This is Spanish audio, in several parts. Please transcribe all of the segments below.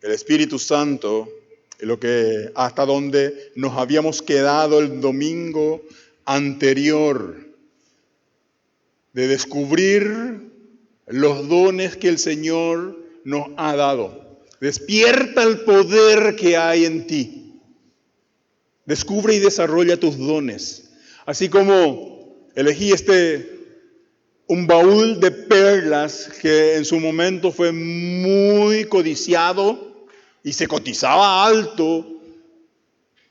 El Espíritu Santo, hasta donde nos habíamos quedado el domingo anterior, de descubrir los dones que el Señor nos ha dado. Despierta el poder que hay en ti. Descubre y desarrolla tus dones. Así como elegí un baúl de perlas que en su momento fue muy codiciado y se cotizaba alto.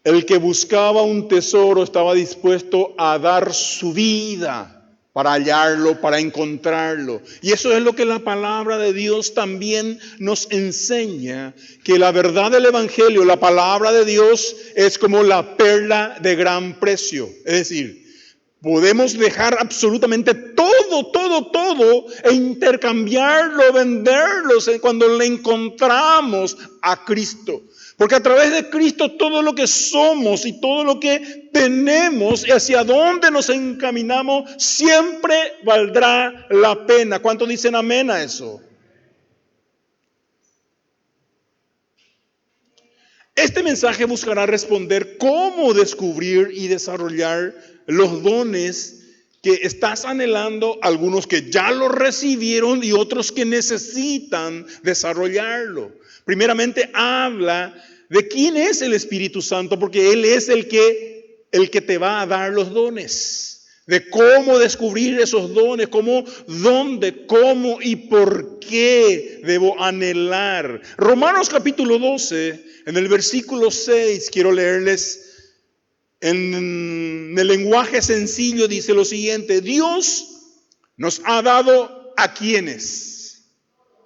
El que buscaba un tesoro estaba dispuesto a dar su vida para hallarlo, para encontrarlo. Y eso es lo que la palabra de Dios también nos enseña, que la verdad del Evangelio, la palabra de Dios, es como la perla de gran precio. Es decir, podemos dejar absolutamente todo e intercambiarlo, venderlo cuando le encontramos a Cristo. Porque a través de Cristo todo lo que somos y todo lo que tenemos y hacia dónde nos encaminamos siempre valdrá la pena. ¿Cuántos dicen amén a eso? Este mensaje buscará responder cómo descubrir y desarrollar los dones que estás anhelando, algunos que ya lo recibieron y otros que necesitan desarrollarlo. Primeramente habla de quién es el Espíritu Santo, porque Él es el que te va a dar los dones. De cómo descubrir esos dones, cómo, dónde, cómo y por qué debo anhelar. Romanos capítulo 12, en el versículo 6, quiero leerles en el lenguaje sencillo, dice lo siguiente: Dios nos ha dado ¿a quiénes?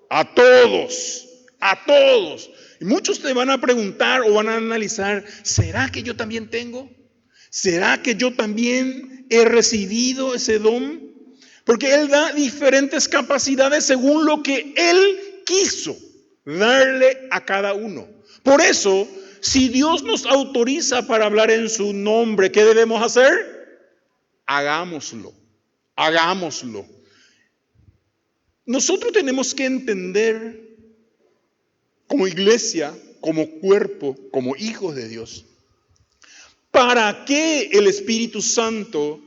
A todos, a todos. Y muchos te van a preguntar o van a analizar, ¿será que yo también tengo? ¿Será que yo también he recibido ese don? Porque Él da diferentes capacidades según lo que Él quiso darle a cada uno. Por eso, si Dios nos autoriza para hablar en su nombre, ¿qué debemos hacer? Hagámoslo, hagámoslo. Nosotros tenemos que entender, como iglesia, como cuerpo, como hijos de Dios, ¿para qué el Espíritu Santo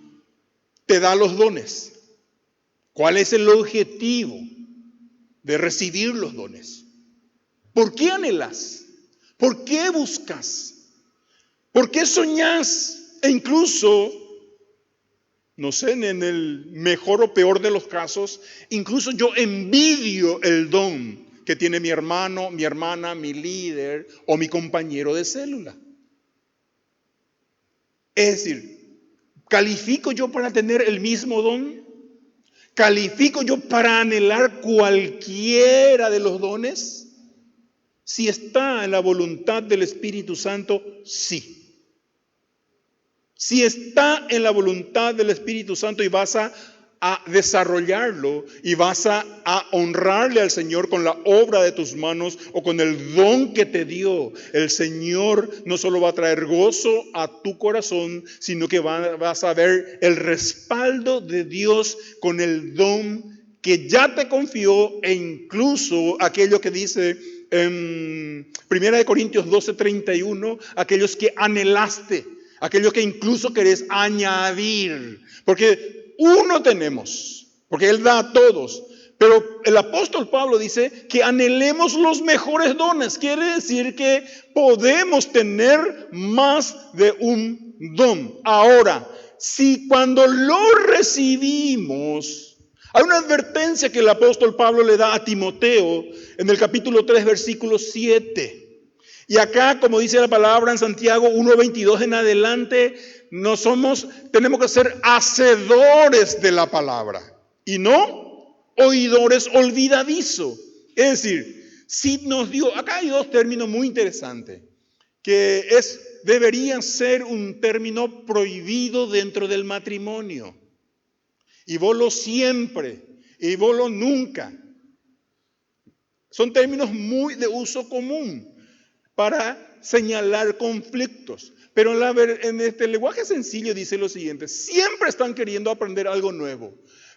te da los dones? ¿Cuál es el objetivo de recibir los dones? ¿Por qué anhelas? ¿Por qué buscas? ¿Por qué soñás? E incluso, no sé, en el mejor o peor de los casos, incluso yo envidio el don que tiene mi hermano, mi hermana, mi líder o mi compañero de célula. Es decir, ¿califico yo para tener el mismo don? ¿Califico yo para anhelar cualquiera de los dones? Si está en la voluntad del Espíritu Santo, sí. Si está en la voluntad del Espíritu Santo y vas a desarrollarlo y vas a honrarle al Señor con la obra de tus manos o con el don que te dio, el Señor no solo va a traer gozo a tu corazón, sino que vas a ver el respaldo de Dios con el don que ya te confió, e incluso aquello que dice en 1 Corintios 12:31, aquellos que anhelaste, aquellos que incluso querés añadir, porque uno tenemos, porque Él da a todos. Pero el apóstol Pablo dice que anhelemos los mejores dones. Quiere decir que podemos tener más de un don. Ahora, si cuando lo recibimos, hay una advertencia que el apóstol Pablo le da a Timoteo en el capítulo 3, versículo 7. Y acá, como dice la palabra en Santiago 1:22 en adelante, tenemos que ser hacedores de la palabra y no oidores olvidadizos. Es decir, si nos dio, acá hay dos términos muy interesantes, que deberían ser un término prohibido dentro del matrimonio. Y volo siempre, y volo nunca. Son términos muy de uso común para señalar conflictos. Pero en este lenguaje sencillo dice lo siguiente: siempre están queriendo aprender algo nuevo,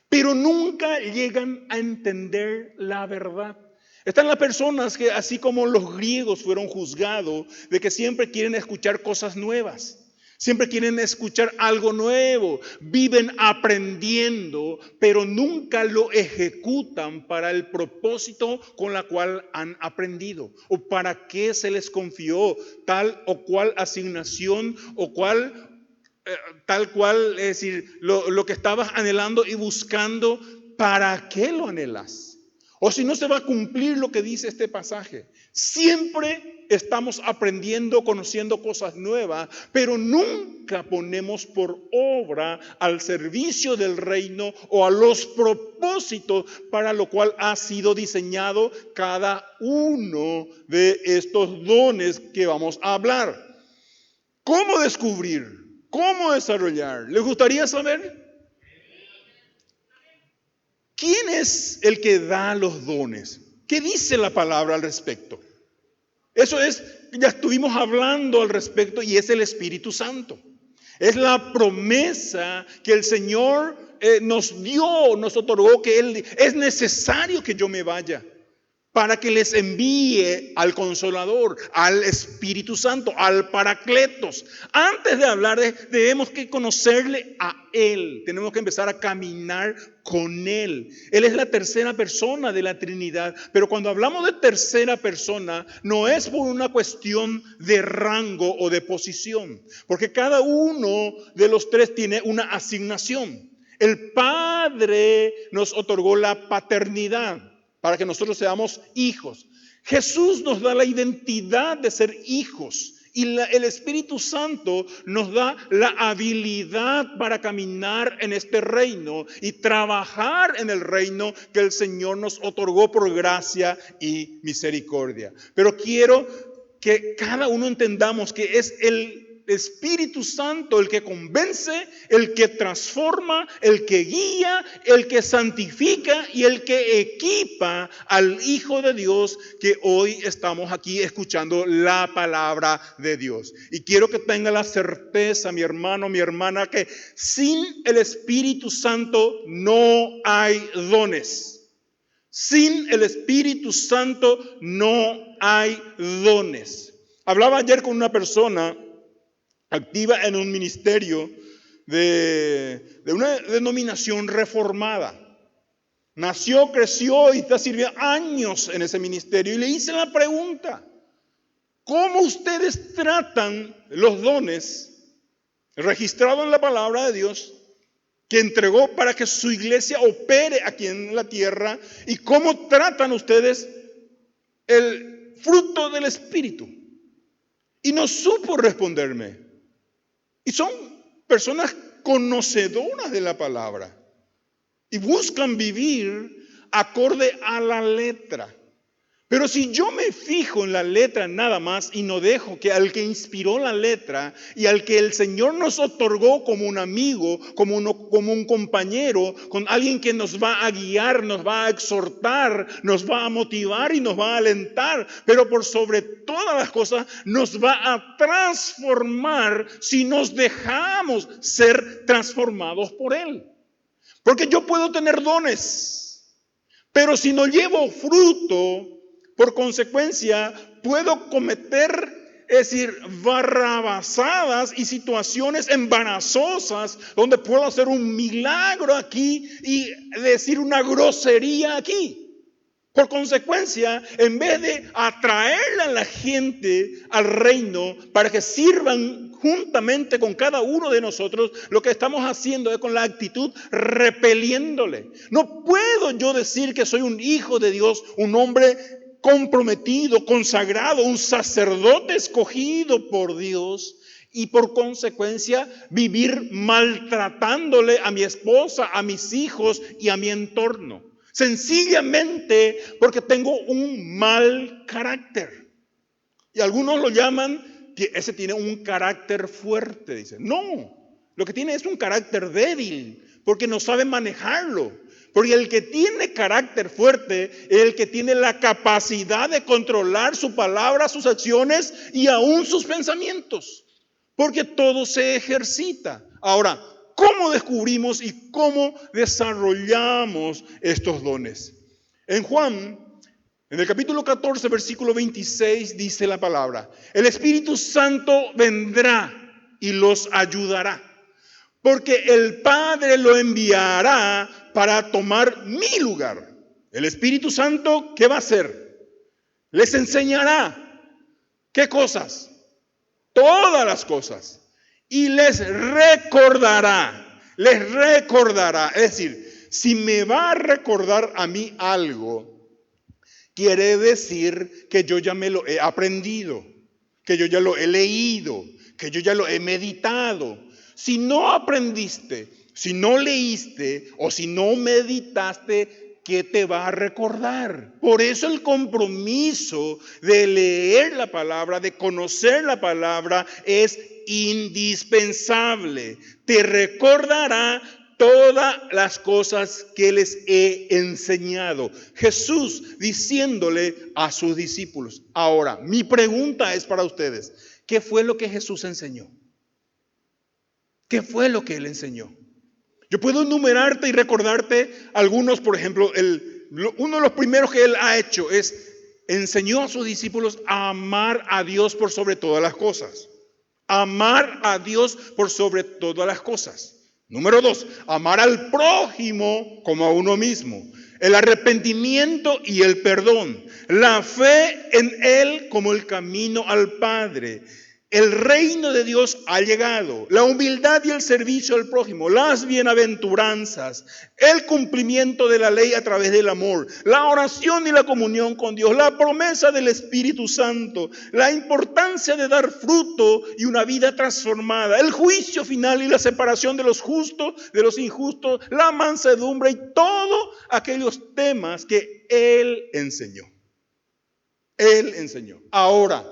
pero nunca llegan a entender la verdad. Están las personas que, así como los griegos fueron juzgados, de que siempre quieren escuchar cosas nuevas. Siempre quieren escuchar algo nuevo, viven aprendiendo, pero nunca lo ejecutan para el propósito con la cual han aprendido o para qué se les confió tal o cual asignación o tal cual, es decir, lo que estabas anhelando y buscando, ¿para qué lo anhelas? O si no se va a cumplir lo que dice este pasaje. Siempre estamos aprendiendo, conociendo cosas nuevas, pero nunca ponemos por obra al servicio del reino o a los propósitos para lo cual ha sido diseñado cada uno de estos dones que vamos a hablar. ¿Cómo descubrir? ¿Cómo desarrollar? ¿Les gustaría saber? ¿Quién es el que da los dones? ¿Qué dice la palabra al respecto? Eso es, ya estuvimos hablando al respecto y es el Espíritu Santo. Es la promesa que el Señor nos dio, nos otorgó, que es necesario que yo me vaya para que les envíe al Consolador, al Espíritu Santo, al Paracletos. Antes de hablar debemos que conocerle a Él. Tenemos que empezar a caminar con Él. Él es la tercera persona de la Trinidad. Pero cuando hablamos de tercera persona, no es por una cuestión de rango o de posición. Porque cada uno de los tres tiene una asignación. El Padre nos otorgó la paternidad para que nosotros seamos hijos. Jesús nos da la identidad de ser hijos y el Espíritu Santo nos da la habilidad para caminar en este reino y trabajar en el reino que el Señor nos otorgó por gracia y misericordia. Pero quiero que cada uno entendamos que es el Espíritu Santo el que convence, el que transforma, el que guía, el que santifica y el que equipa al Hijo de Dios, que hoy estamos aquí escuchando la palabra de Dios. Y quiero que tenga la certeza, mi hermano, mi hermana, que sin el Espíritu Santo no hay dones. Sin el Espíritu Santo no hay dones. Hablaba ayer con una persona activa en un ministerio de una denominación reformada. Nació, creció y está sirviendo años en ese ministerio. Y le hice la pregunta: ¿cómo ustedes tratan los dones registrados en la palabra de Dios que entregó para que su iglesia opere aquí en la tierra? ¿Y cómo tratan ustedes el fruto del Espíritu? Y no supo responderme. Y son personas conocedoras de la palabra y buscan vivir acorde a la letra. Pero si yo me fijo en la letra nada más y no dejo que al que inspiró la letra y al que el Señor nos otorgó como un amigo, como un compañero, con alguien que nos va a guiar, nos va a exhortar, nos va a motivar y nos va a alentar, pero por sobre todas las cosas nos va a transformar si nos dejamos ser transformados por Él. Porque yo puedo tener dones, pero si no llevo fruto, por consecuencia, puedo cometer, es decir, barrabasadas y situaciones embarazosas donde puedo hacer un milagro aquí y decir una grosería aquí. Por consecuencia, en vez de atraerle a la gente al reino para que sirvan juntamente con cada uno de nosotros, lo que estamos haciendo es con la actitud repeliéndole. No puedo yo decir que soy un hijo de Dios, un hombre comprometido, consagrado, un sacerdote escogido por Dios y por consecuencia vivir maltratándole a mi esposa, a mis hijos y a mi entorno. Sencillamente porque tengo un mal carácter. Y algunos lo llaman que ese tiene un carácter fuerte. Dicen, no, lo que tiene es un carácter débil porque no sabe manejarlo. Porque el que tiene carácter fuerte es el que tiene la capacidad de controlar su palabra, sus acciones y aún sus pensamientos. Porque todo se ejercita. Ahora, ¿cómo descubrimos y cómo desarrollamos estos dones? En Juan, En el capítulo 14, versículo 26 dice la palabra: el Espíritu Santo vendrá y los ayudará, porque el Padre lo enviará para tomar mi lugar. El Espíritu Santo, ¿qué va a hacer? Les enseñará. ¿Qué cosas? Todas las cosas. Y les recordará. Les recordará. Es decir, si me va a recordar a mí algo, quiere decir que yo ya me lo he aprendido, que yo ya lo he leído, que yo ya lo he meditado. Si no aprendiste, si no leíste o si no meditaste, ¿qué te va a recordar? Por eso el compromiso de leer la palabra, de conocer la palabra, es indispensable. Te recordará todas las cosas que les he enseñado. Jesús diciéndole a sus discípulos. Ahora, mi pregunta es para ustedes: ¿qué fue lo que Jesús enseñó? ¿Qué fue lo que Él enseñó? Yo puedo enumerarte y recordarte algunos. Por ejemplo, uno de los primeros que Él ha hecho es enseñó a sus discípulos a amar a Dios por sobre todas las cosas. Amar a Dios por sobre todas las cosas. Número 2, amar al prójimo como a uno mismo. El arrepentimiento y el perdón. La fe en Él como el camino al Padre. El reino de Dios ha llegado. La humildad y el servicio al prójimo. Las bienaventuranzas. El cumplimiento de la ley a través del amor. La oración y la comunión con Dios. La promesa del Espíritu Santo. La importancia de dar fruto y una vida transformada. El juicio final y la separación de los justos de los injustos. La mansedumbre y todos aquellos temas que Él enseñó. Él enseñó. Ahora,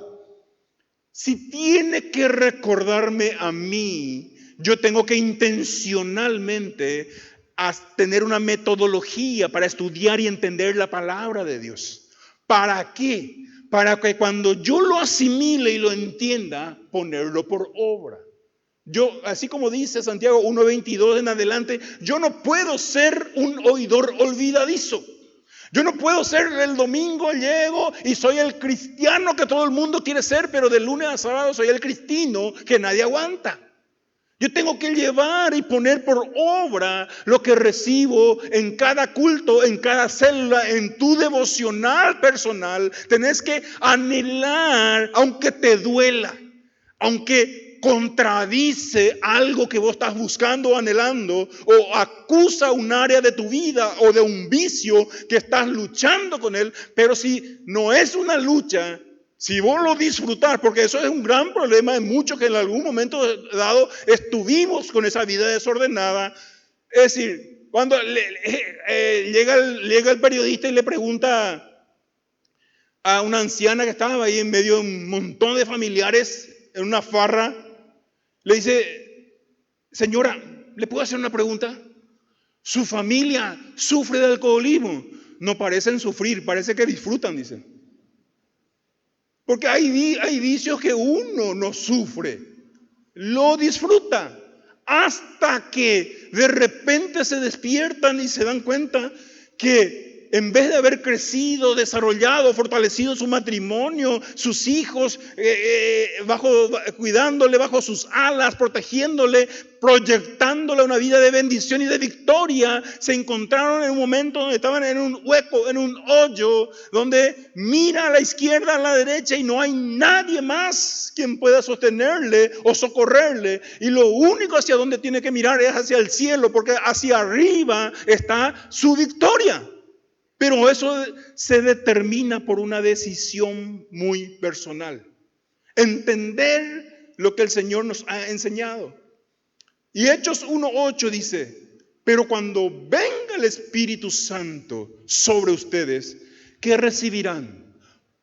si tiene que recordarme a mí, yo tengo que intencionalmente tener una metodología para estudiar y entender la palabra de Dios. ¿Para qué? Para que cuando yo lo asimile y lo entienda, ponerlo por obra. Yo, así como dice Santiago 1:22 en adelante, yo no puedo ser un oidor olvidadizo. Yo no puedo ser el domingo llego y soy el cristiano que todo el mundo quiere ser, pero de lunes a sábado soy el cristino que nadie aguanta. Yo tengo que llevar y poner por obra lo que recibo en cada culto, en cada célula, en tu devocional personal. Tenés que anhelar, aunque te duela, aunque contradice algo que vos estás buscando o anhelando, o acusa un área de tu vida o de un vicio que estás luchando con él. Pero si no es una lucha, si vos lo disfrutás, porque eso es un gran problema de muchos que en algún momento dado estuvimos con esa vida desordenada. Es decir, cuando llega el periodista y le pregunta a una anciana que estaba ahí en medio de un montón de familiares en una farra, le dice: señora, ¿le puedo hacer una pregunta? ¿Su familia sufre de alcoholismo? No parecen sufrir, parece que disfrutan, dice. Porque hay vicios que uno no sufre, lo disfruta, hasta que de repente se despiertan y se dan cuenta que en vez de haber crecido, desarrollado, fortalecido su matrimonio, sus hijos, cuidándole bajo sus alas, protegiéndole, proyectándole una vida de bendición y de victoria, se encontraron en un momento donde estaban en un hueco, en un hoyo, donde mira a la izquierda, a la derecha y no hay nadie más quien pueda sostenerle o socorrerle. Y lo único hacia donde tiene que mirar es hacia el cielo, porque hacia arriba está su victoria. Pero eso se determina por una decisión muy personal. Entender lo que el Señor nos ha enseñado. Y Hechos 1:8 dice: pero cuando venga el Espíritu Santo sobre ustedes, ¿qué recibirán?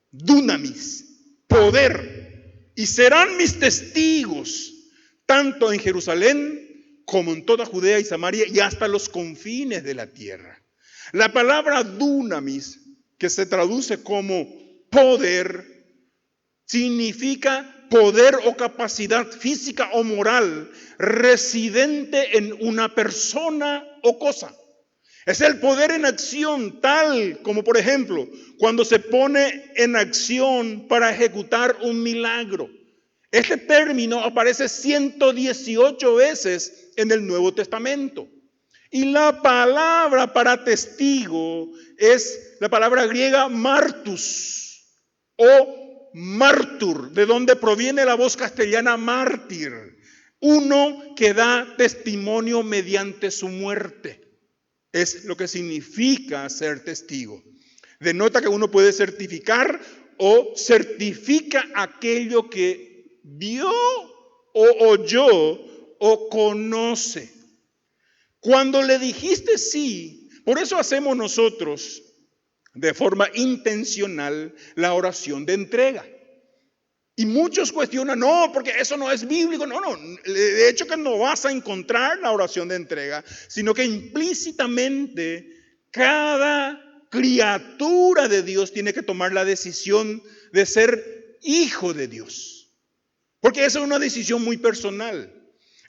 Dunamis, poder, y serán mis testigos, tanto en Jerusalén como en toda Judea y Samaria y hasta los confines de la tierra. La palabra dunamis, que se traduce como poder, significa poder o capacidad física o moral residente en una persona o cosa. Es el poder en acción, tal como por ejemplo cuando se pone en acción para ejecutar un milagro. Este término aparece 118 veces en el Nuevo Testamento. Y la palabra para testigo es la palabra griega martus o martur, de donde proviene la voz castellana mártir, uno que da testimonio mediante su muerte. Es lo que significa ser testigo. Denota que uno puede certificar o certifica aquello que vio o oyó o conoce. Cuando le dijiste sí, por eso hacemos nosotros de forma intencional la oración de entrega. Y muchos cuestionan, no, porque eso no es bíblico. No, de hecho que no vas a encontrar la oración de entrega, sino que implícitamente cada criatura de Dios tiene que tomar la decisión de ser hijo de Dios. Porque esa es una decisión muy personal.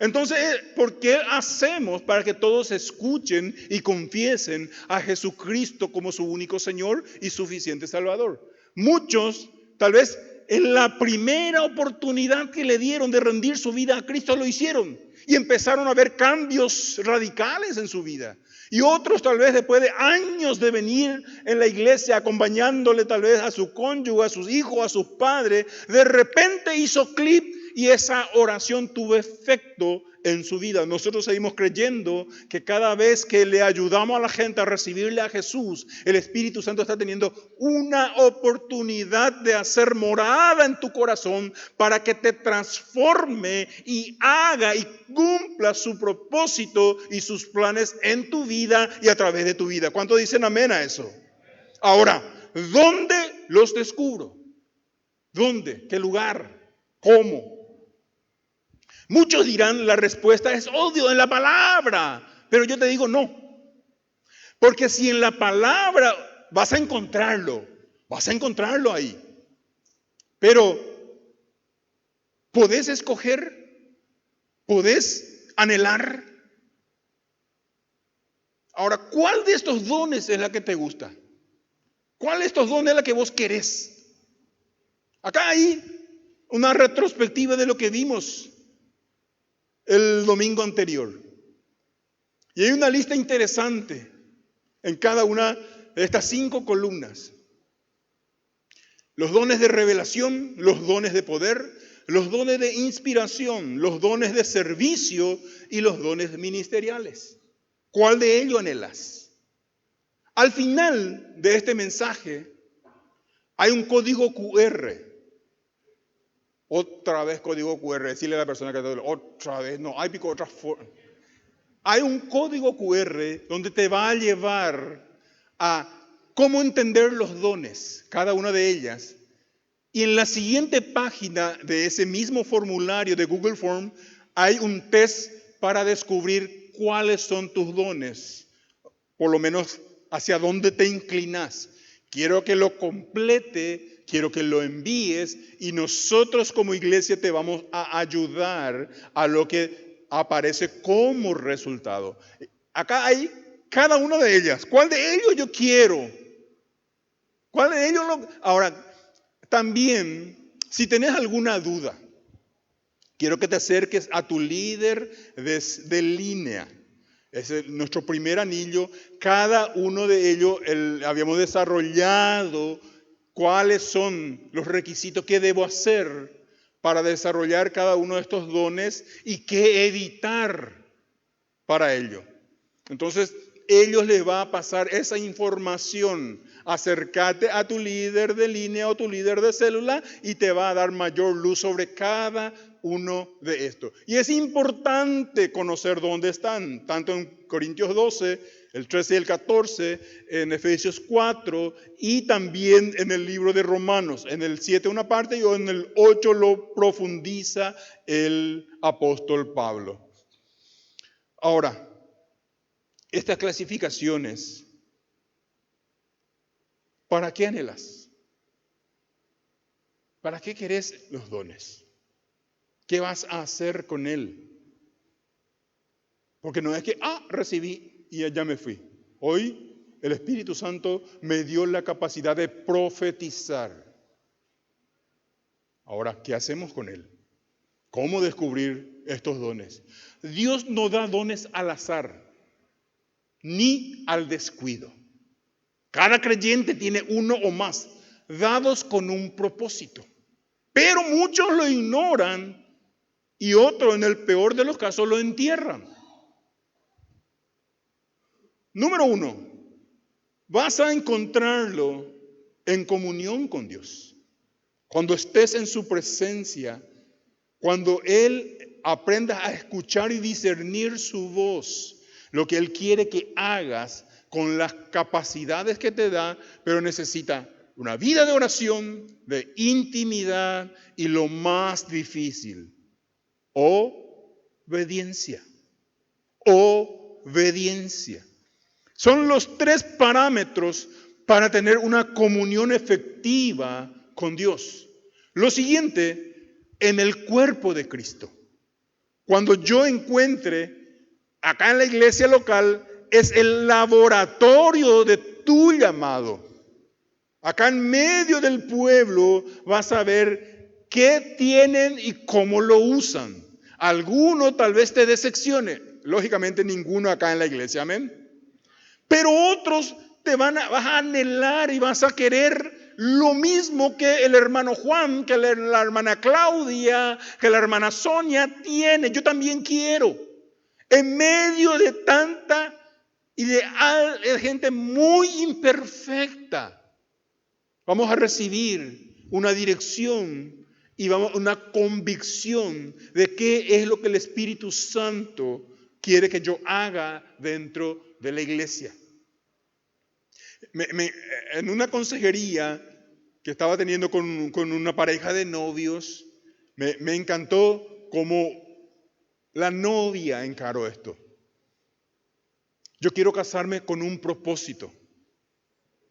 Entonces, ¿por qué hacemos para que todos escuchen y confiesen a Jesucristo como su único Señor y suficiente Salvador? Muchos, tal vez en la primera oportunidad que le dieron de rendir su vida a Cristo, lo hicieron y empezaron a ver cambios radicales en su vida. Y otros tal vez después de años de venir en la iglesia acompañándole tal vez a su cónyuge, a sus hijos, a sus padres, de repente hizo clic y esa oración tuvo efecto en su vida. Nosotros seguimos creyendo que cada vez que le ayudamos a la gente a recibirle a Jesús, el Espíritu Santo está teniendo una oportunidad de hacer morada en tu corazón para que te transforme y haga y cumpla su propósito y sus planes en tu vida y a través de tu vida. ¿Cuántos dicen amén a eso? Ahora, ¿dónde los descubro? ¿Dónde? ¿Qué lugar? ¿Cómo? Muchos dirán, la respuesta es obvio en la palabra, pero yo te digo no. Porque si en la palabra vas a encontrarlo ahí. Pero podés escoger, podés anhelar. Ahora, ¿cuál de estos dones es la que te gusta? ¿Cuál de estos dones es la que vos querés? Acá hay una retrospectiva de lo que vimos el domingo anterior. Y hay una lista interesante en cada una de estas 5 columnas. Los dones de revelación, los dones de poder, los dones de inspiración, los dones de servicio y los dones ministeriales. ¿Cuál de ellos anhelas? Al final de este mensaje hay un código QR. Otra vez código QR, decirle a la persona que te duele, otra vez, no, hay pico otra forma. Hay un código QR donde te va a llevar a cómo entender los dones, cada una de ellas. Y en la siguiente página de ese mismo formulario de Google Form hay un test para descubrir cuáles son tus dones, por lo menos hacia dónde te inclinas. Quiero que lo complete, quiero que lo envíes y nosotros como iglesia te vamos a ayudar a lo que aparece como resultado. Acá hay cada una de ellas. ¿Cuál de ellos yo quiero? ¿Cuál de ellos lo... Ahora, también, si tenés alguna duda, quiero que te acerques a tu líder de línea. Es nuestro primer anillo. Cada uno de ellos habíamos desarrollado cuáles son los requisitos que debo hacer para desarrollar cada uno de estos dones y qué editar para ello. Entonces, ellos les va a pasar esa información. Acércate a tu líder de línea o tu líder de célula y te va a dar mayor luz sobre cada uno de estos. Y es importante conocer dónde están, tanto en Corintios 12, el 13 y el 14, en Efesios 4 y también en el libro de Romanos. En el 7 una parte y en el 8 lo profundiza el apóstol Pablo. Ahora, estas clasificaciones, ¿para qué anhelas? ¿Para qué querés los dones? ¿Qué vas a hacer con él? Porque no es que, recibí y ya me fui. Hoy el Espíritu Santo me dio la capacidad de profetizar. Ahora, ¿qué hacemos con él? ¿Cómo descubrir estos dones? Dios no da dones al azar, ni al descuido. Cada creyente tiene uno o más, dados con un propósito. Pero muchos lo ignoran y otros, en el peor de los casos, lo entierran. Número 1, vas a encontrarlo en comunión con Dios. Cuando estés en su presencia, cuando Él aprenda a escuchar y discernir su voz, lo que Él quiere que hagas con las capacidades que te da, pero necesita una vida de oración, de intimidad y lo más difícil, obediencia. Obediencia. Son los 3 parámetros para tener una comunión efectiva con Dios. Lo siguiente, en el cuerpo de Cristo. Cuando yo encuentre acá en la iglesia local, es el laboratorio de tu llamado. Acá en medio del pueblo vas a ver qué tienen y cómo lo usan. Alguno tal vez te decepcione. Lógicamente ninguno acá en la iglesia, amén. Pero otros vas a anhelar y vas a querer lo mismo que el hermano Juan, que la hermana Claudia, que la hermana Sonia tiene. Yo también quiero. En medio de tanta y de gente muy imperfecta, vamos a recibir una dirección y una convicción de qué es lo que el Espíritu Santo quiere que yo haga dentro de la iglesia. En una consejería que estaba teniendo con una pareja de novios, me encantó cómo la novia encaró esto. Yo quiero casarme con un propósito.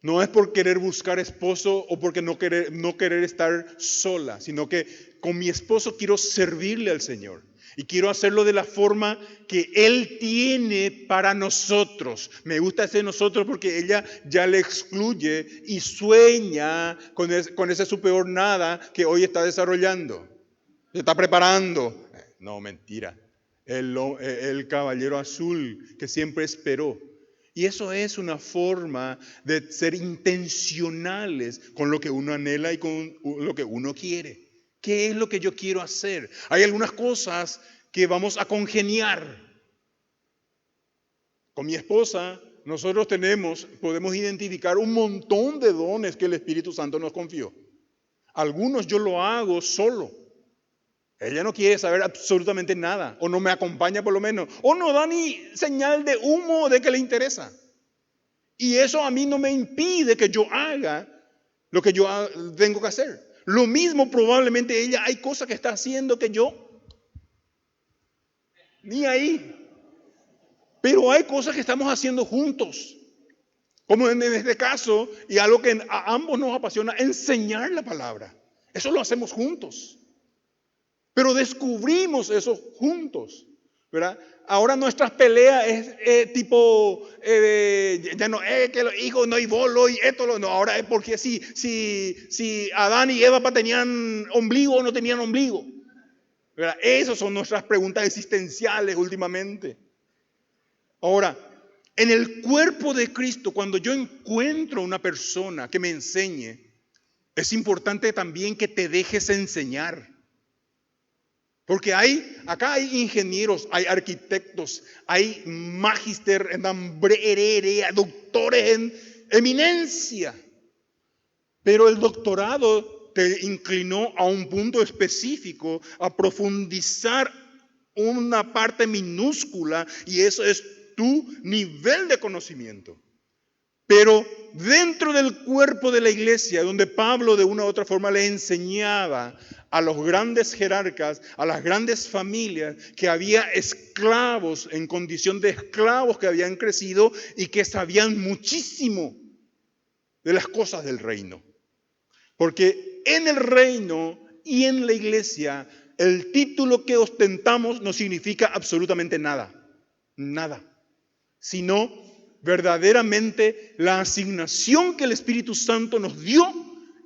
No es por querer buscar esposo o porque no querer estar sola, sino que con mi esposo quiero servirle al Señor. Y quiero hacerlo de la forma que Él tiene para nosotros. Me gusta ese nosotros porque ella ya le excluye y sueña con ese su peor nada que hoy está desarrollando. Se está preparando. No, mentira. El caballero azul que siempre esperó. Y eso es una forma de ser intencionales con lo que uno anhela y con lo que uno quiere. ¿Qué es lo que yo quiero hacer? Hay algunas cosas que vamos a congeniar. Con mi esposa, nosotros podemos identificar un montón de dones que el Espíritu Santo nos confió. Algunos yo lo hago solo. Ella no quiere saber absolutamente nada, o no me acompaña por lo menos, o no da ni señal de humo de que le interesa. Y eso a mí no me impide que yo haga lo que yo tengo que hacer. Lo mismo probablemente ella, hay cosas que está haciendo que yo ni ahí. Pero hay cosas que estamos haciendo juntos. Como en este caso, y algo que a ambos nos apasiona, enseñar la palabra. Eso lo hacemos juntos. Pero descubrimos eso juntos, ¿verdad? Ahora nuestras peleas es tipo, ya no es que los hijos no hay bolo y esto, no, ahora es porque si Adán y Eva tenían ombligo o no tenían ombligo, ¿verdad? Esas son nuestras preguntas existenciales últimamente. Ahora, en el cuerpo de Cristo, cuando yo encuentro una persona que me enseñe, es importante también que te dejes enseñar. Porque acá hay ingenieros, hay arquitectos, hay magíster en doctores en eminencia. Pero el doctorado te inclinó a un punto específico, a profundizar una parte minúscula, y eso es tu nivel de conocimiento. Pero dentro del cuerpo de la iglesia, donde Pablo de una u otra forma le enseñaba a los grandes jerarcas, a las grandes familias, que había esclavos en condición de esclavos que habían crecido y que sabían muchísimo de las cosas del reino. Porque en el reino y en la iglesia, el título que ostentamos no significa absolutamente nada. Nada. Sino verdaderamente la asignación que el Espíritu Santo nos dio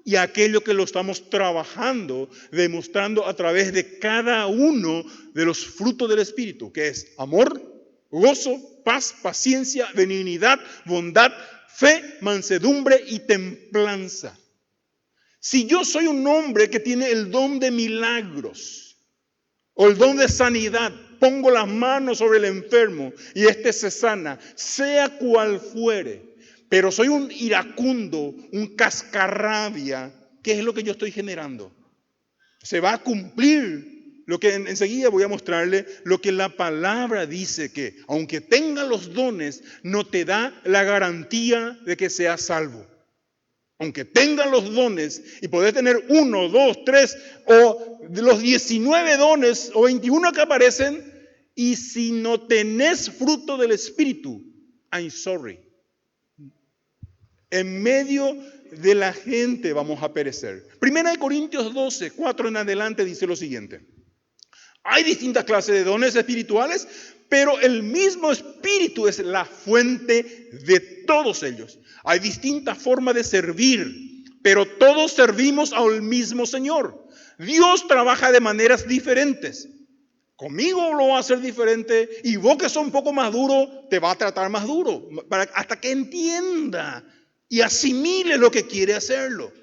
y aquello que lo estamos trabajando, demostrando a través de cada uno de los frutos del Espíritu, que es amor, gozo, paz, paciencia, benignidad, bondad, fe, mansedumbre y templanza. Si yo soy un hombre que tiene el don de milagros o el don de sanidad, pongo las manos sobre el enfermo y éste se sana, sea cual fuere, pero soy un iracundo, un cascarrabia, ¿qué es lo que yo estoy generando? Se va a cumplir lo que enseguida voy a mostrarle, lo que la palabra dice, que aunque tenga los dones, no te da la garantía de que seas salvo. Aunque tengan los dones y podés tener 1, 2, 3 o de los 19 dones o 21 que aparecen, y si no tenés fruto del Espíritu, I'm sorry. En medio de la gente vamos a perecer. Primera de Corintios 12, 4 en adelante dice lo siguiente. Hay distintas clases de dones espirituales, pero el mismo Espíritu es la fuente de todos ellos. Hay distintas formas de servir, pero todos servimos al mismo Señor. Dios trabaja de maneras diferentes. Conmigo lo va a hacer diferente y vos que sos un poco más duro, te va a tratar más duro hasta que entienda y asimile lo que quiere hacerlo.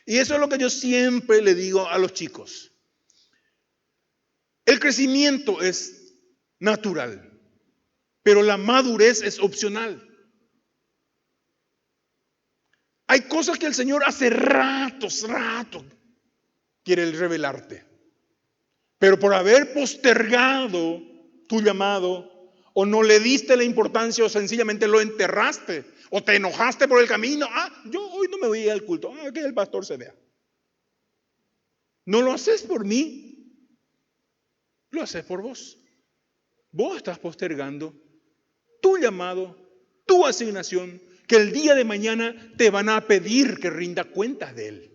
Y eso es lo que yo siempre le digo a los chicos. El crecimiento es natural, pero la madurez es opcional. Hay cosas que el Señor hace rato quiere revelarte. Pero por haber postergado tu llamado, o no le diste la importancia, o sencillamente lo enterraste, o te enojaste por el camino. Yo hoy no me voy a ir al culto, que el pastor se vea. No lo haces por mí, lo haces por vos. Vos estás postergando tu llamado, tu asignación, que el día de mañana te van a pedir que rinda cuentas de él.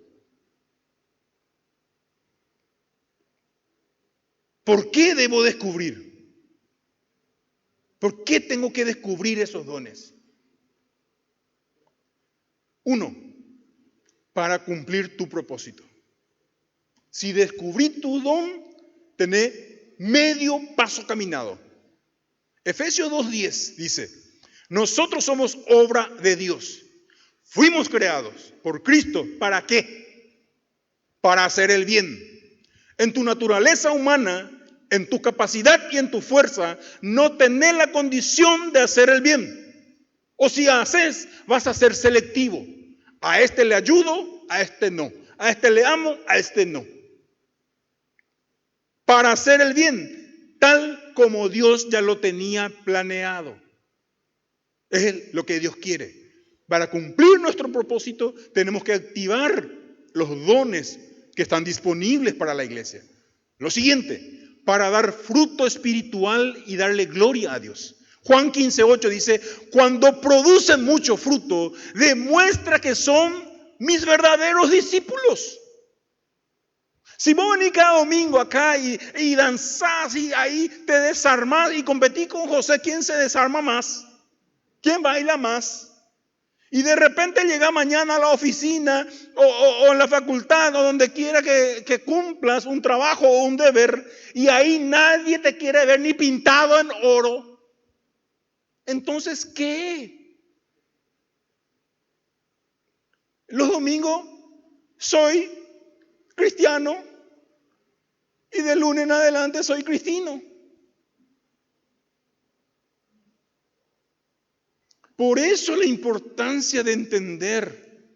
¿Por qué debo descubrir? ¿Por qué tengo que descubrir esos dones? 1, para cumplir tu propósito. Si descubrí tu don, tenés medio paso caminado. Efesios 2:10 dice, nosotros somos obra de Dios. Fuimos creados por Cristo. ¿Para qué? Para hacer el bien. En tu naturaleza humana, en tu capacidad y en tu fuerza, no tenés la condición de hacer el bien. O si haces, vas a ser selectivo. A este le ayudo, a este no. A este le amo, a este no. Para hacer el bien, tal como Dios ya lo tenía planeado. Es lo que Dios quiere. Para cumplir nuestro propósito, tenemos que activar los dones que están disponibles para la iglesia. Lo siguiente, para dar fruto espiritual y darle gloria a Dios. Juan 15:8 dice, cuando producen mucho fruto, demuestra que son mis verdaderos discípulos. Si vos venís cada domingo acá y danzás y ahí te desarmás y competís con José, ¿quién se desarma más? ¿Quién baila más? Y de repente llega mañana a la oficina o en la facultad o donde quiera que cumplas un trabajo o un deber y ahí nadie te quiere ver ni pintado en oro. Entonces, ¿qué? Los domingos soy cristiano y de lunes en adelante soy cristino. Por eso la importancia de entender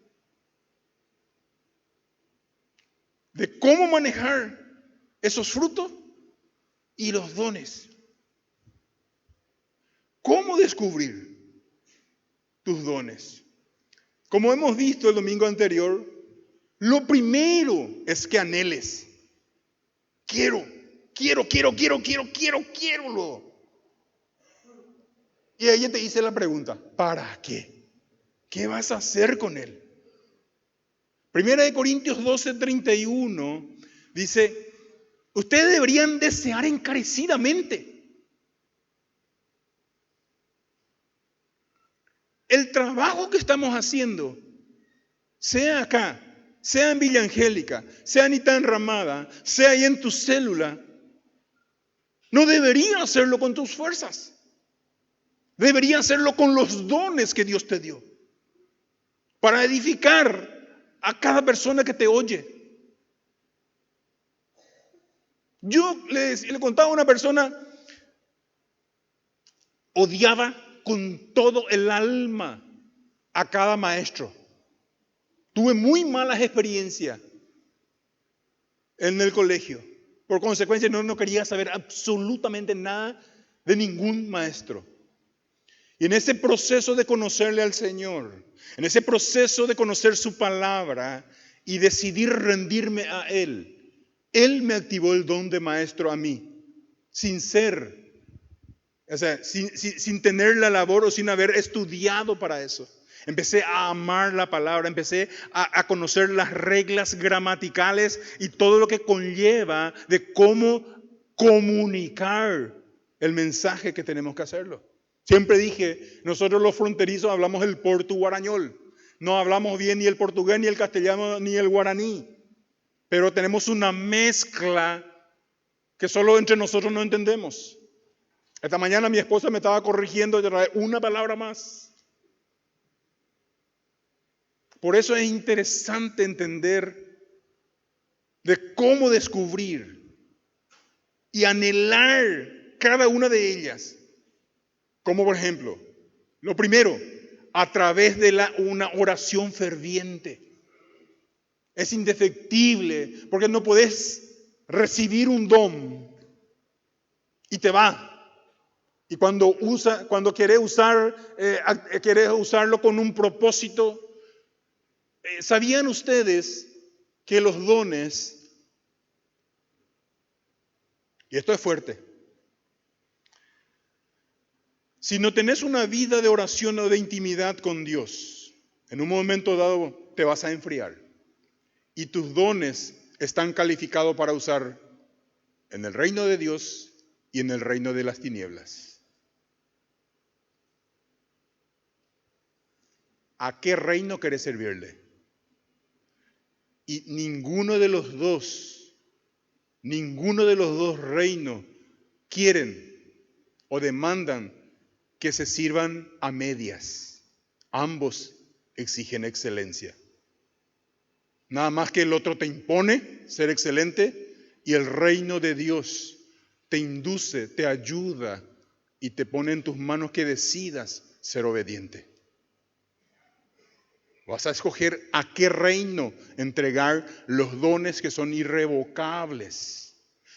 de cómo manejar esos frutos y los dones. ¿Cómo descubrir tus dones? Como hemos visto el domingo anterior, lo primero es que anheles. Quiero. Y ella te dice la pregunta, ¿para qué? ¿Qué vas a hacer con él? Primera de Corintios 12:31 dice, ustedes deberían desear encarecidamente el trabajo que estamos haciendo, sea acá, sea en Villa Angélica, sea en Itán Ramada, sea ahí en tu célula, no debería hacerlo con tus fuerzas. Debería hacerlo con los dones que Dios te dio, para edificar a cada persona que te oye. Yo le contaba a una persona, odiaba con todo el alma a cada maestro. Tuve muy malas experiencias en el colegio. Por consecuencia, no quería saber absolutamente nada de ningún maestro. Y en ese proceso de conocerle al Señor, en ese proceso de conocer su palabra y decidir rendirme a Él, Él me activó el don de maestro a mí, sin tener la labor o sin haber estudiado para eso. Empecé a amar la palabra, empecé a conocer las reglas gramaticales y todo lo que conlleva de cómo comunicar el mensaje que tenemos que hacerlo. Siempre dije, nosotros los fronterizos hablamos el portu-guarañol. No hablamos bien ni el portugués, ni el castellano, ni el guaraní. Pero tenemos una mezcla que solo entre nosotros no entendemos. Esta mañana mi esposa me estaba corrigiendo de una palabra más. Por eso es interesante entender de cómo descubrir y anhelar cada una de ellas. Como por ejemplo, lo primero, a través de una oración ferviente. Es indefectible, porque no podés recibir un don y te va. Y cuando querés usarlo con un propósito. ¿Sabían ustedes que los dones, y esto es fuerte, si no tenés una vida de oración o de intimidad con Dios, en un momento dado te vas a enfriar y tus dones están calificados para usar en el reino de Dios y en el reino de las tinieblas? ¿A qué reino querés servirle? Y ninguno de los dos reinos quieren o demandan que se sirvan a medias. Ambos exigen excelencia. Nada más que el otro te impone ser excelente y el reino de Dios te induce, te ayuda y te pone en tus manos que decidas ser obediente. Vas a escoger a qué reino entregar los dones que son irrevocables.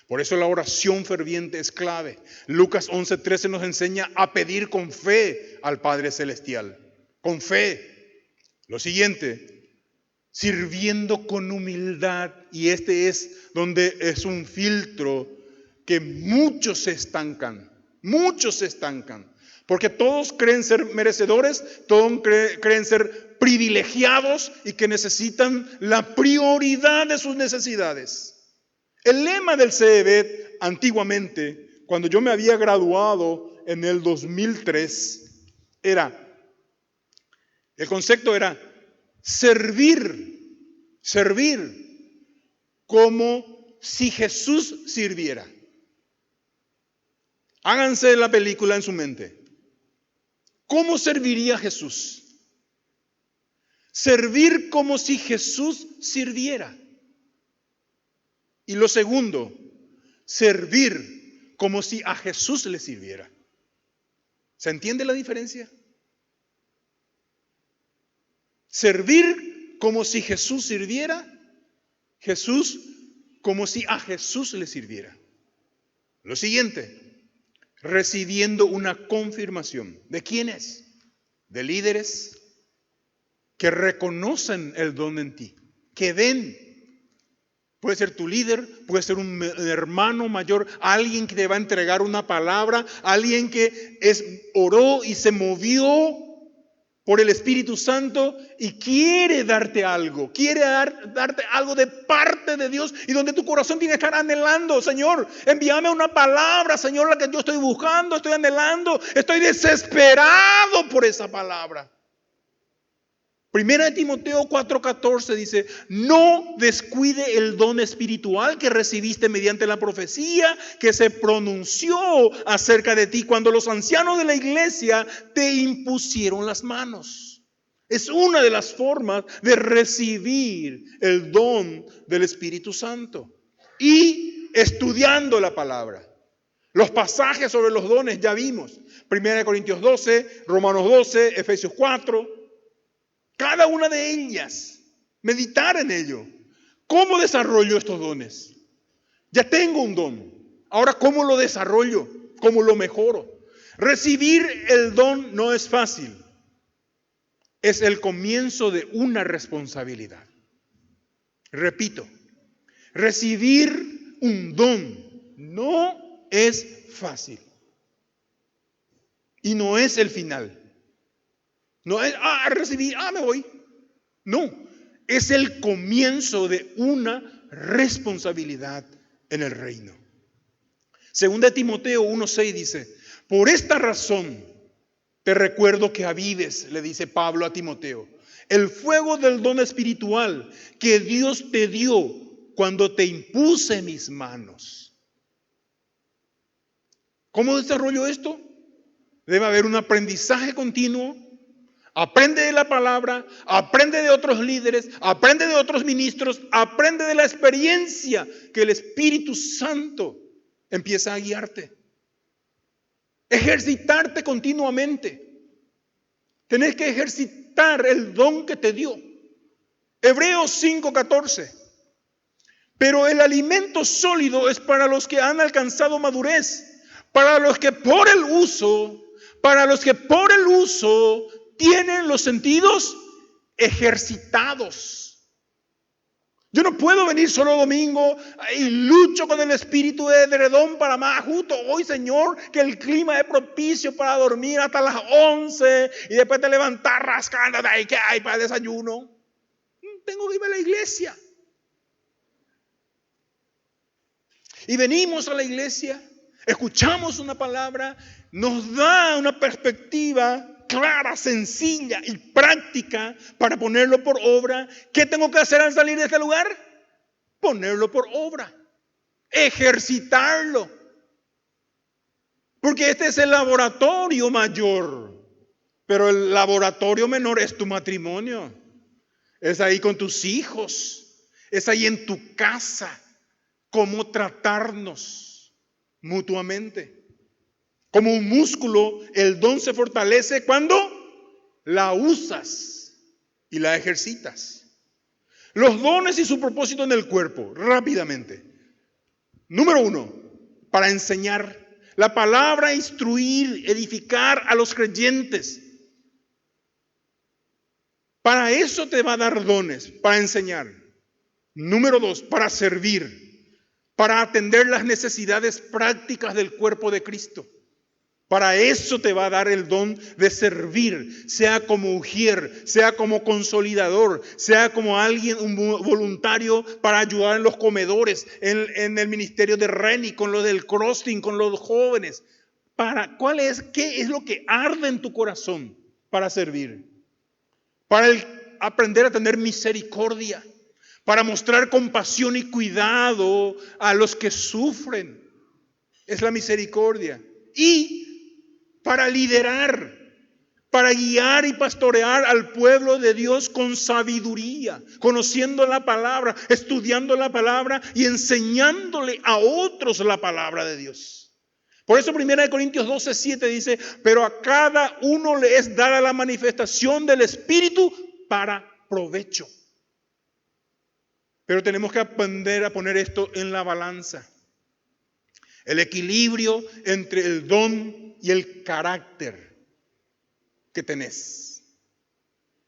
Por eso la oración ferviente es clave. Lucas 11:13 nos enseña a pedir con fe al Padre Celestial. Con fe. Lo siguiente, sirviendo con humildad. Y este es donde es un filtro que muchos se estancan. Muchos se estancan. Porque todos creen ser merecedores, todos creen ser privilegiados y que necesitan la prioridad de sus necesidades. El lema del CEBET antiguamente, cuando yo me había graduado en el 2003, el concepto era servir como si Jesús sirviera. Háganse la película en su mente. ¿Cómo serviría Jesús? Servir como si Jesús sirviera. Y lo segundo, servir como si a Jesús le sirviera. ¿Se entiende la diferencia? Servir como si Jesús sirviera, Jesús como si a Jesús le sirviera. Lo siguiente, recibiendo una confirmación. ¿De quiénes? De líderes que reconocen el don en ti, que ven. Puede ser tu líder, puede ser un hermano mayor, alguien que te va a entregar una palabra, alguien que oró y se movió por el Espíritu Santo y quiere darte algo, darte algo de parte de Dios y donde tu corazón tiene que estar anhelando. Señor, envíame una palabra, Señor, la que yo estoy buscando, estoy anhelando, estoy desesperado por esa palabra. Primera de Timoteo 4:14 dice, no descuide el don espiritual que recibiste mediante la profecía que se pronunció acerca de ti cuando los ancianos de la iglesia te impusieron las manos. Es una de las formas de recibir el don del Espíritu Santo. Y estudiando la palabra. Los pasajes sobre los dones ya vimos. Primera de Corintios 12, Romanos 12, Efesios 4. Cada una de ellas, meditar en ello. ¿Cómo desarrollo estos dones? Ya tengo un don. Ahora, ¿cómo lo desarrollo? ¿Cómo lo mejoro? Recibir el don no es fácil. Es el comienzo de una responsabilidad. Repito, recibir un don no es fácil. Y no es el final. No es, recibí, me voy. No, es el comienzo de una responsabilidad en el reino. Segunda de Timoteo 1:6 dice, por esta razón te recuerdo que avives, le dice Pablo a Timoteo, el fuego del don espiritual que Dios te dio cuando te impuse mis manos. ¿Cómo desarrollo esto? Debe haber un aprendizaje continuo. Aprende de la palabra, aprende de otros líderes, aprende de otros ministros, aprende de la experiencia que el Espíritu Santo empieza a guiarte. Ejercitarte continuamente. Tenés que ejercitar el don que te dio. Hebreos 5:14. Pero el alimento sólido es para los que han alcanzado madurez, para los que por el uso tienen los sentidos ejercitados. Yo no puedo venir solo domingo y lucho con el espíritu de edredón para más. Justo hoy, Señor, que el clima es propicio para dormir hasta las 11 y después te levantas rascando de ahí que hay para el desayuno. Tengo que irme a la iglesia. Y venimos a la iglesia, escuchamos una palabra, nos da una perspectiva clara, sencilla y práctica para ponerlo por obra. ¿Qué tengo que hacer al salir de este lugar? Ponerlo por obra, ejercitarlo. Porque este es el laboratorio mayor, pero el laboratorio menor es tu matrimonio. Es ahí con tus hijos, es ahí en tu casa, cómo tratarnos mutuamente. Como un músculo, el don se fortalece cuando la usas y la ejercitas. Los dones y su propósito en el cuerpo, rápidamente. Número 1, para enseñar. La palabra instruir, edificar a los creyentes. Para eso te va a dar dones, para enseñar. Número 2, para servir, para atender las necesidades prácticas del cuerpo de Cristo. Para eso te va a dar el don de servir, sea como ujier, sea como consolidador, sea como alguien, un voluntario para ayudar en los comedores, en el ministerio de Reni, con lo del crossing, con los jóvenes. ¿Qué es lo que arde en tu corazón para servir? Para aprender a tener misericordia, para mostrar compasión y cuidado a los que sufren. Es la misericordia. Y para liderar, para guiar y pastorear al pueblo de Dios con sabiduría, conociendo la palabra, estudiando la palabra y enseñándole a otros la palabra de Dios. Por eso 1 Corintios 12:7 dice, pero a cada uno le es dada la manifestación del Espíritu para provecho. Pero tenemos que aprender a poner esto en la balanza. El equilibrio entre el don y el carácter que tenés.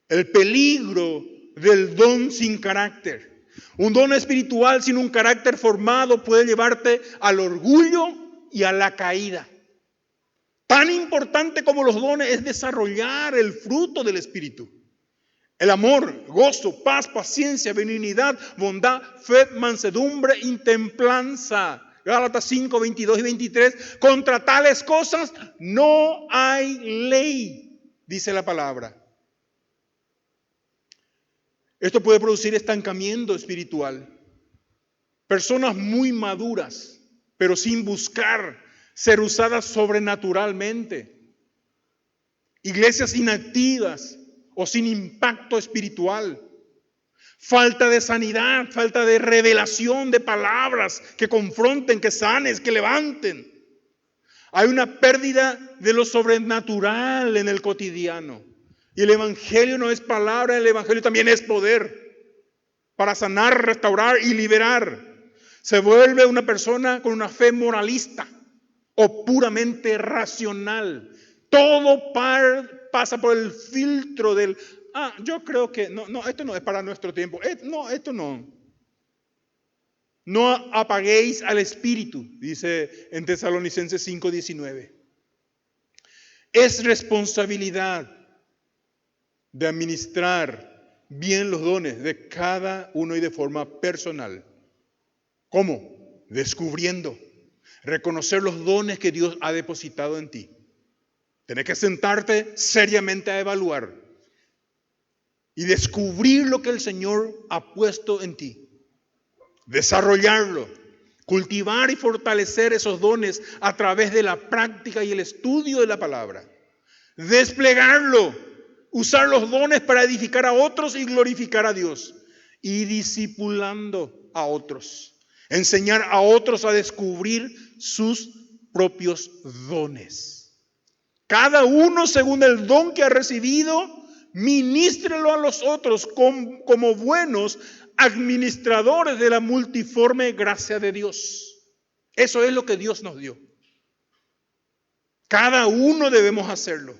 El peligro del don sin carácter. Un don espiritual sin un carácter formado puede llevarte al orgullo y a la caída. Tan importante como los dones es desarrollar el fruto del Espíritu. El amor, gozo, paz, paciencia, benignidad, bondad, fe, mansedumbre y templanza. Gálatas 5, 22 y 23. Contra tales cosas no hay ley, dice la palabra. Esto puede producir estancamiento espiritual. Personas muy maduras, pero sin buscar ser usadas sobrenaturalmente. Iglesias inactivas o sin impacto espiritual. Falta de sanidad, falta de revelación de palabras que confronten, que sanen, que levanten. Hay una pérdida de lo sobrenatural en el cotidiano. Y el evangelio no es palabra, el evangelio también es poder para sanar, restaurar y liberar. Se vuelve una persona con una fe moralista o puramente racional. Todo pasa por el filtro del, yo creo que, no, esto no es para nuestro tiempo. Esto no. No apaguéis al espíritu, dice en Tesalonicenses 5:19. Es responsabilidad de administrar bien los dones de cada uno y de forma personal. ¿Cómo? Descubriendo, reconocer los dones que Dios ha depositado en ti. Tienes que sentarte seriamente a evaluar y descubrir lo que el Señor ha puesto en ti. Desarrollarlo, cultivar y fortalecer esos dones a través de la práctica y el estudio de la palabra. Desplegarlo, usar los dones para edificar a otros y glorificar a Dios. Y discipulando a otros. Enseñar a otros a descubrir sus propios dones. Cada uno según el don que ha recibido, ministrelo a los otros como buenos administradores de la multiforme gracia de Dios. Eso es lo que Dios nos dio. Cada uno debemos hacerlo.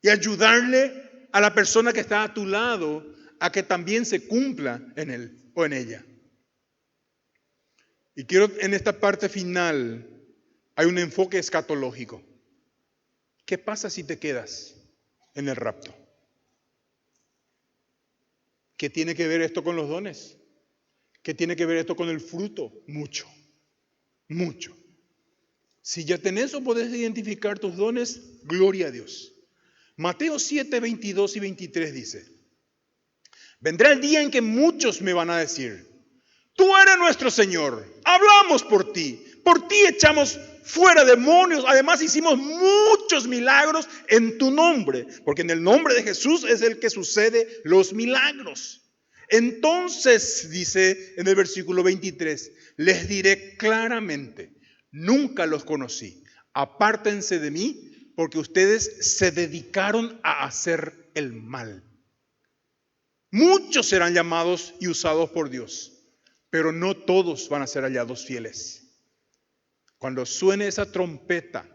Y ayudarle a la persona que está a tu lado a que también se cumpla en él o en ella. Y quiero en esta parte final, hay un enfoque escatológico. ¿Qué pasa si te quedas en el rapto? ¿Qué tiene que ver esto con los dones? ¿Qué tiene que ver esto con el fruto? Mucho, mucho. Si ya tenés o podés identificar tus dones, gloria a Dios. Mateo 7, 22 y 23 dice: vendrá el día en que muchos me van a decir: tú eres nuestro Señor, hablamos por ti echamos fuera demonios, además hicimos muchos milagros en tu nombre, porque en el nombre de Jesús es el que sucede los milagros. Entonces, dice en el versículo 23, les diré claramente: nunca los conocí, apártense de mí, porque ustedes se dedicaron a hacer el mal. Muchos serán llamados y usados por Dios, pero no todos van a ser hallados fieles. Cuando suene esa trompeta,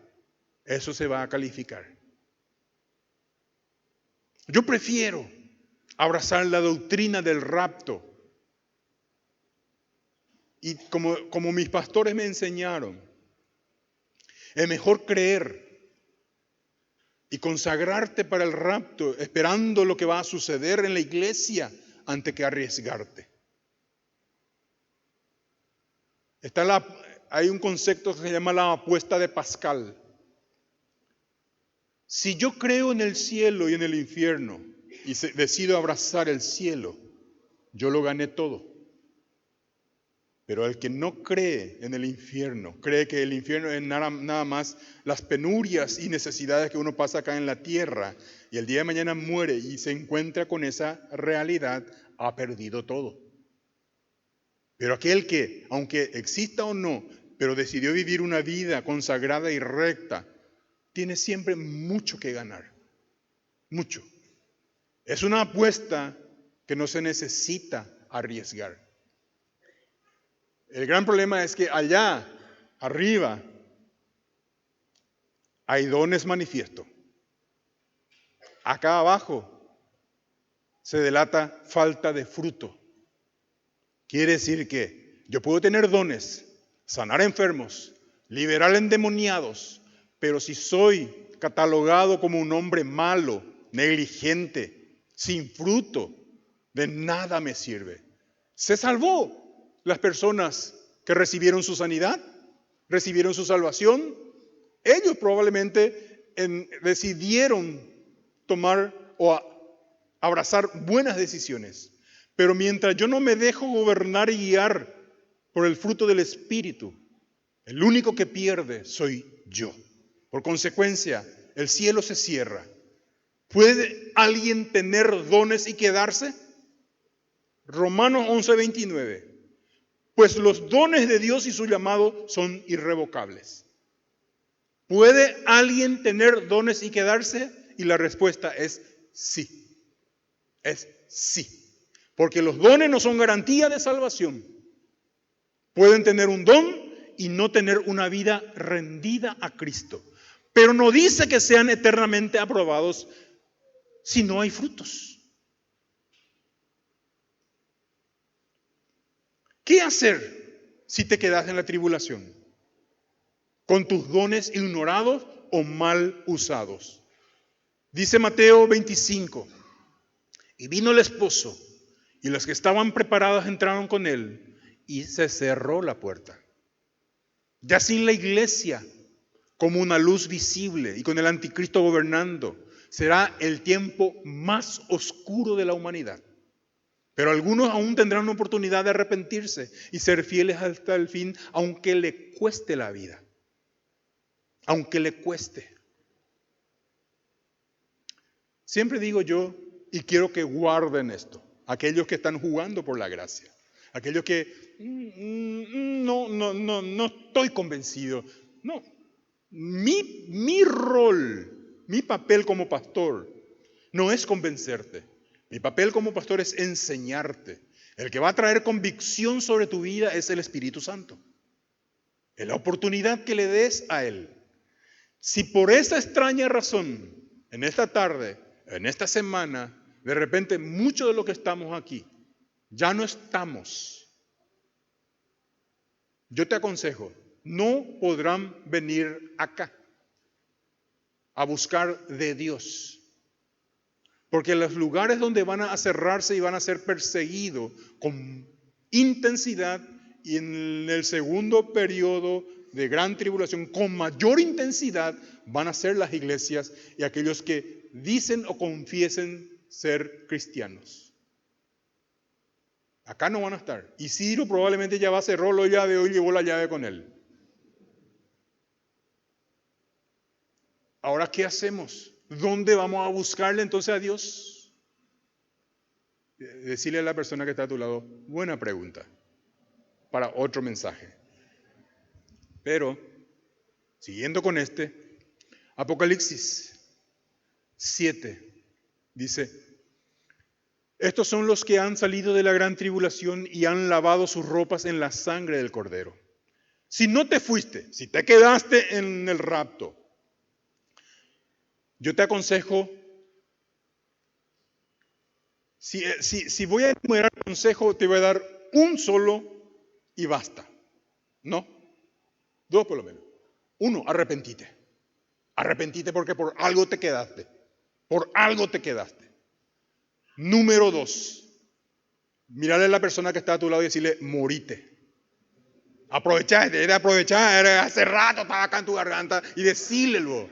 eso se va a calificar. Yo prefiero abrazar la doctrina del rapto. Y como mis pastores me enseñaron, es mejor creer y consagrarte para el rapto, esperando lo que va a suceder en la iglesia, antes que arriesgarte. Hay un concepto que se llama la apuesta de Pascal. Si yo creo en el cielo y en el infierno y decido abrazar el cielo, yo lo gané todo. Pero el que no cree en el infierno, cree que el infierno es nada más las penurias y necesidades que uno pasa acá en la tierra, y el día de mañana muere y se encuentra con esa realidad, ha perdido todo. Pero aquel que, aunque exista o no, pero decidió vivir una vida consagrada y recta, tiene siempre mucho que ganar. Mucho. Es una apuesta que no se necesita arriesgar. El gran problema es que allá, arriba, hay dones manifiestos. Acá abajo se delata falta de fruto. Quiere decir que yo puedo tener dones, sanar enfermos, liberar endemoniados, pero si soy catalogado como un hombre malo, negligente, sin fruto, de nada me sirve. Se salvó las personas que recibieron su sanidad, recibieron su salvación. Ellos probablemente decidieron tomar o abrazar buenas decisiones. Pero mientras yo no me dejo gobernar y guiar por el fruto del Espíritu, el único que pierde soy yo. Por consecuencia, el cielo se cierra. ¿Puede alguien tener dones y quedarse? Romanos 11:29. Pues los dones de Dios y su llamado son irrevocables. ¿Puede alguien tener dones y quedarse? Y la respuesta es sí. Es sí. Porque los dones no son garantía de salvación. Pueden tener un don y no tener una vida rendida a Cristo. Pero no dice que sean eternamente aprobados si no hay frutos. ¿Qué hacer si te quedas en la tribulación? Con tus dones ignorados o mal usados. Dice Mateo 25. Y vino el esposo, y las que estaban preparadas entraron con él, y se cerró la puerta. Ya sin la iglesia como una luz visible y con el anticristo gobernando, será el tiempo más oscuro de la humanidad. Pero algunos aún tendrán una oportunidad de arrepentirse y ser fieles hasta el fin, aunque le cueste la vida. Aunque le cueste. Siempre digo yo, y quiero que guarden esto, aquellos que están jugando por la gracia, aquellos que no estoy convencido. No, mi rol, mi papel como pastor no es convencerte. Mi papel como pastor es enseñarte. El que va a traer convicción sobre tu vida es el Espíritu Santo. Es la oportunidad que le des a Él. Si por esa extraña razón, en esta tarde, en esta semana, de repente muchos de los que estamos aquí, ya no estamos, yo te aconsejo, no podrán venir acá a buscar de Dios. Porque los lugares donde van a cerrarse y van a ser perseguidos con intensidad, y en el segundo periodo de gran tribulación con mayor intensidad, van a ser las iglesias y aquellos que dicen o confiesen ser cristianos. Acá no van a estar. Y Ciro probablemente ya va a cerrar la llave, hoy llevó la llave con él. Ahora, ¿qué hacemos? ¿Dónde vamos a buscarle entonces a Dios? Decirle a la persona que está a tu lado, buena pregunta, para otro mensaje. Pero, siguiendo con Apocalipsis 7 dice, estos son los que han salido de la gran tribulación y han lavado sus ropas en la sangre del Cordero. Si no te fuiste, si te quedaste en el rapto, yo te aconsejo, si voy a enumerar consejo, te voy a dar un solo y basta. No, dos por lo menos. Uno, arrepentite. Arrepentite porque por algo te quedaste. Por algo te quedaste. Número 2, mirarle a la persona que está a tu lado y decirle, morite. Aprovechá, hace rato estaba acá en tu garganta y decílelo.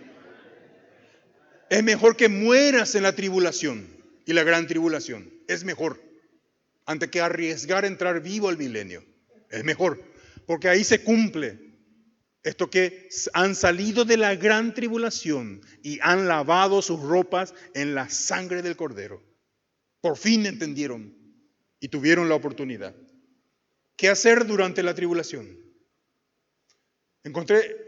Es mejor que mueras en la tribulación y la gran tribulación. Es mejor. Antes que arriesgar entrar vivo al milenio. Es mejor. Porque ahí se cumple esto que han salido de la gran tribulación y han lavado sus ropas en la sangre del Cordero. Por fin entendieron y tuvieron la oportunidad. ¿Qué hacer durante la tribulación?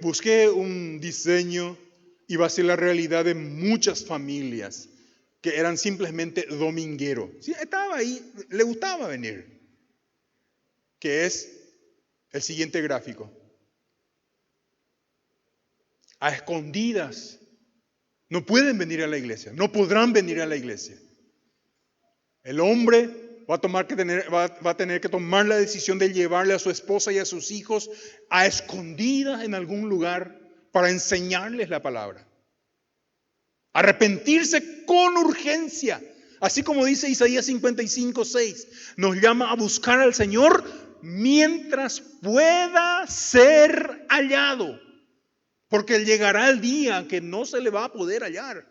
Busqué un diseño y va a ser la realidad de muchas familias que eran simplemente domingueros. Sí, estaba ahí, le gustaba venir. Que es el siguiente gráfico. A escondidas. No pueden venir a la iglesia, no podrán venir a la iglesia. El hombre va a tener que tomar la decisión de llevarle a su esposa y a sus hijos a escondidas en algún lugar para enseñarles la palabra. Arrepentirse con urgencia. Así como dice Isaías 55:6, nos llama a buscar al Señor mientras pueda ser hallado. Porque llegará el día que no se le va a poder hallar.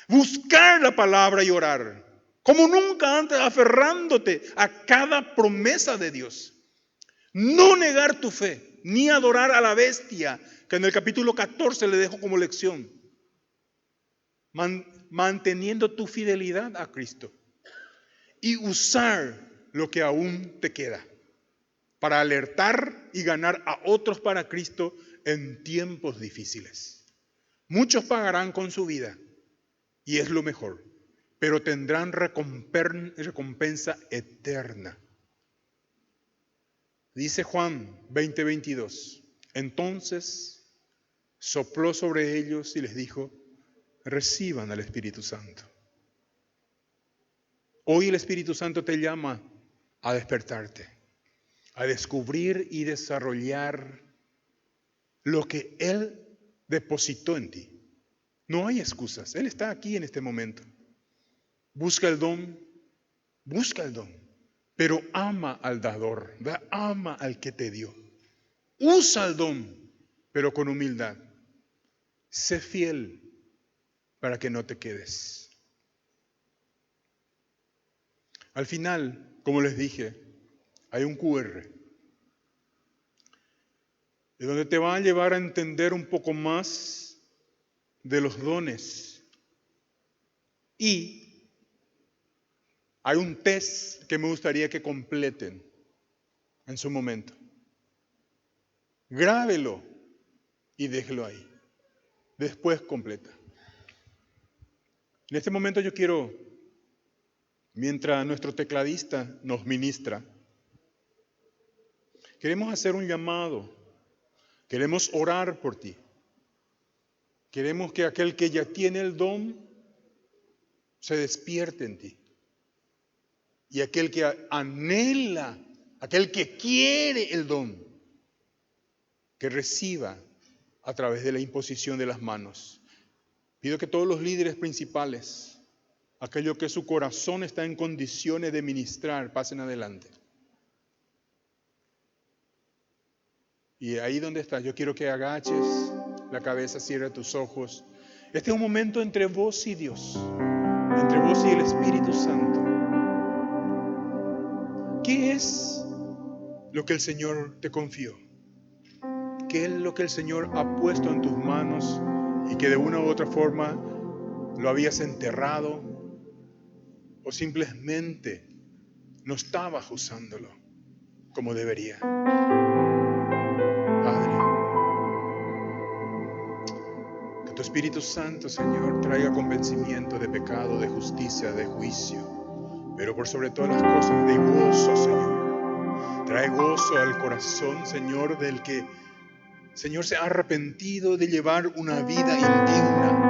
Buscar la palabra y orar. como nunca antes, aferrándote a cada promesa de Dios. No negar tu fe, ni adorar a la bestia, que en el capítulo 14 le dejo como lección. Manteniendo tu fidelidad a Cristo y usar lo que aún te queda para alertar y ganar a otros para Cristo en tiempos difíciles. Muchos pagarán con su vida y es lo mejor, pero tendrán recompensa eterna. Dice Juan 20:22, entonces sopló sobre ellos y les dijo, reciban al Espíritu Santo. Hoy el Espíritu Santo te llama a despertarte, a descubrir y desarrollar lo que Él depositó en ti. No hay excusas, Él está aquí en este momento. Busca el don, pero ama al dador, ama al que te dio. Usa el don, pero con humildad. Sé fiel para que no te quedes. Al final, como les dije, hay un QR, de donde te va a llevar a entender un poco más de los dones. Y hay un test que me gustaría que completen en su momento. Grábelo y déjelo ahí. Después completa. En este momento yo quiero, mientras nuestro tecladista nos ministra, queremos hacer un llamado, queremos orar por ti. Queremos que aquel que ya tiene el don se despierte en ti. Y aquel que anhela, aquel que quiere el don, que reciba a través de la imposición de las manos. Pido que todos los líderes principales, aquellos que su corazón está en condiciones de ministrar, pasen adelante. Y ahí donde estás, yo quiero que agaches la cabeza, cierra tus ojos. Este es un momento entre vos y Dios, entre vos y el Espíritu Santo. ¿Qué es lo que el Señor te confió? ¿Qué es lo que el Señor ha puesto en tus manos y que de una u otra forma lo habías enterrado o simplemente no estabas usándolo como debería? Padre, que tu Espíritu Santo, Señor, traiga convencimiento de pecado, de justicia, de juicio, pero por sobre todas las cosas, de gozo, Señor. Trae gozo al corazón, Señor, del que, Señor, se ha arrepentido de llevar una vida indigna.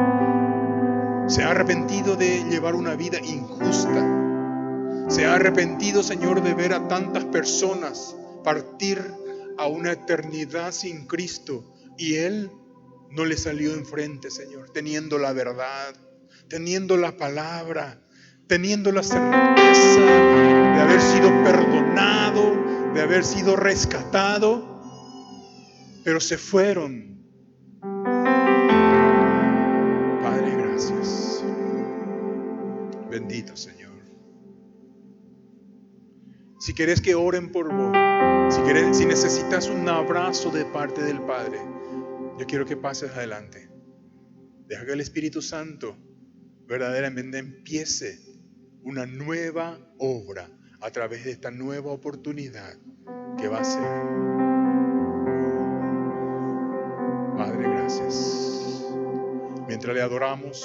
Se ha arrepentido de llevar una vida injusta. Se ha arrepentido, Señor, de ver a tantas personas partir a una eternidad sin Cristo. Y Él no le salió enfrente, Señor, teniendo la verdad, teniendo la palabra, teniendo la certeza de haber sido perdonado, de haber sido rescatado. Pero se fueron. Padre, gracias. Bendito Señor. Si querés que oren por vos, si necesitas un abrazo de parte del Padre, yo quiero que pases adelante. Deja que el Espíritu Santo verdaderamente empiece una nueva obra a través de esta nueva oportunidad que va a ser. Padre, gracias. Mientras le adoramos,